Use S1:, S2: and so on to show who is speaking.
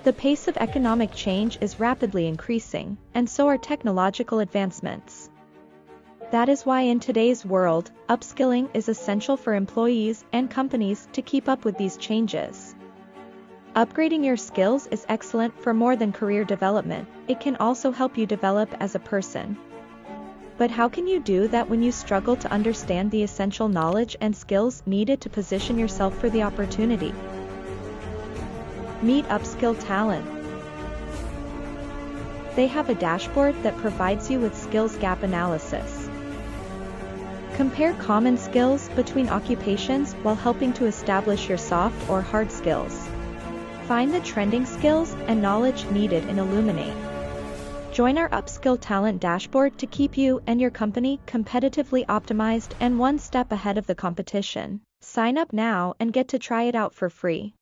S1: The pace of economic change is rapidly increasing, and so are technological advancements. That is why in today's world, upskilling is essential for employees and companies to keep up with these changes. Upgrading your skills is excellent for more than career development, it can also help you develop as a person. But how can you do that when you struggle to understand the essential knowledge and skills needed to position yourself for the opportunity? Meet Upskill Talent. They have a dashboard that provides you with skills gap analysis. Compare common skills between occupations while helping to establish your soft or hard skills. Find the trending skills and knowledge needed in Illuminate. Join our Upskill Talent Dashboard to keep you and your company competitively optimized and one step ahead of the competition. Sign up now and get to try it out for free.